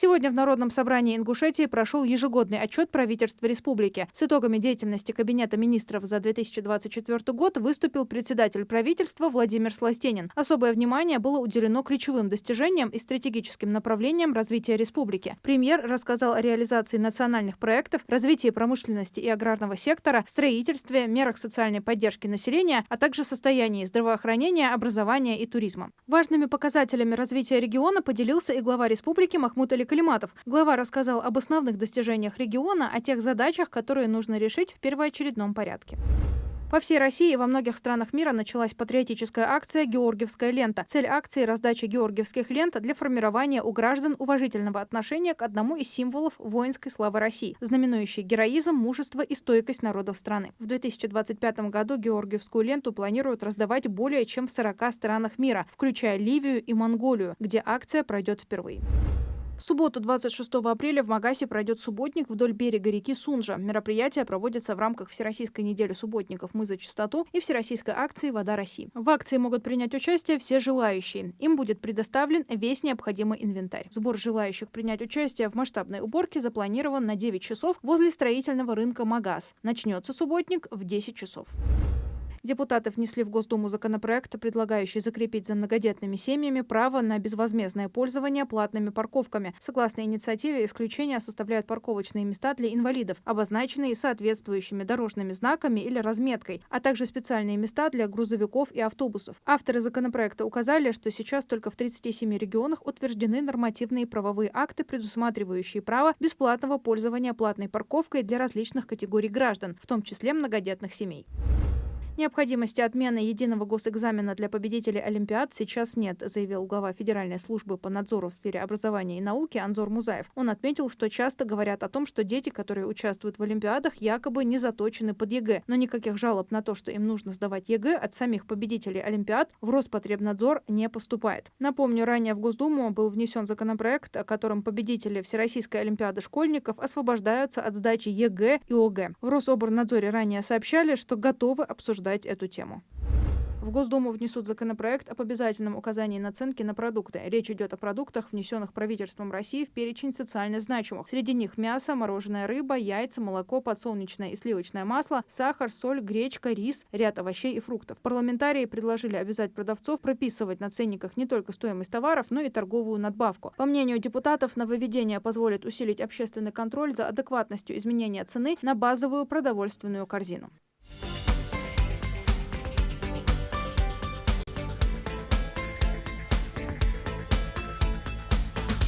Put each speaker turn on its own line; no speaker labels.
Сегодня в Народном собрании Ингушетии прошел ежегодный отчет правительства республики. С итогами деятельности Кабинета министров за 2024 год выступил председатель правительства Владимир Сластенин. Особое внимание было уделено ключевым достижениям и стратегическим направлениям развития республики. Премьер рассказал о реализации национальных проектов, развитии промышленности и аграрного сектора, строительстве, мерах социальной поддержки населения, а также состоянии здравоохранения, образования и туризма. Важными показателями развития региона поделился и глава республики Махмуд Али Калиматов. Глава рассказал об основных достижениях региона, о тех задачах, которые нужно решить в первоочередном порядке. По всей России и во многих странах мира началась патриотическая акция «Георгиевская лента». Цель акции – раздача георгиевских лент для формирования у граждан уважительного отношения к одному из символов воинской славы России, знаменующей героизм, мужество и стойкость народов страны. В 2025 году Георгиевскую ленту планируют раздавать более чем в 40 странах мира, включая Ливию и Монголию, где акция пройдет впервые. В субботу, 26 апреля, в Магасе пройдет субботник вдоль берега реки Сунжа. Мероприятие проводится в рамках Всероссийской недели субботников «Мы за чистоту» и Всероссийской акции «Вода России». В акции могут принять участие все желающие. Им будет предоставлен весь необходимый инвентарь. Сбор желающих принять участие в масштабной уборке запланирован на 9 часов возле строительного рынка Магас. Начнется субботник в 10 часов. Депутаты внесли в Госдуму законопроект, предлагающий закрепить за многодетными семьями право на безвозмездное пользование платными парковками. Согласно инициативе, исключения составляют парковочные места для инвалидов, обозначенные соответствующими дорожными знаками или разметкой, а также специальные места для грузовиков и автобусов. Авторы законопроекта указали, что сейчас только в 37 регионах утверждены нормативные правовые акты, предусматривающие право бесплатного пользования платной парковкой для различных категорий граждан, в том числе многодетных семей. Необходимости отмены единого госэкзамена для победителей Олимпиад сейчас нет, заявил глава Федеральной службы по надзору в сфере образования и науки Анзор Музаев. Он отметил, что часто говорят о том, что дети, которые участвуют в Олимпиадах, якобы не заточены под ЕГЭ. Но никаких жалоб на то, что им нужно сдавать ЕГЭ, от самих победителей Олимпиад в Роспотребнадзор не поступает. Напомню, ранее в Госдуму был внесен законопроект, о котором победители Всероссийской Олимпиады школьников освобождаются от сдачи ЕГЭ и ОГЭ. В Рособорнадзоре ранее сообщали, что готовы обсуждать эту тему. В Госдуму внесут законопроект об обязательном указании наценки на продукты. Речь идет о продуктах, внесенных правительством России в перечень социально значимых. Среди них мясо, мороженая рыба, яйца, молоко, подсолнечное и сливочное масло, сахар, соль, гречка, рис, ряд овощей и фруктов. Парламентарии предложили обязать продавцов прописывать на ценниках не только стоимость товаров, но и торговую надбавку. По мнению депутатов, нововведение позволит усилить общественный контроль за адекватностью изменения цены на базовую продовольственную корзину.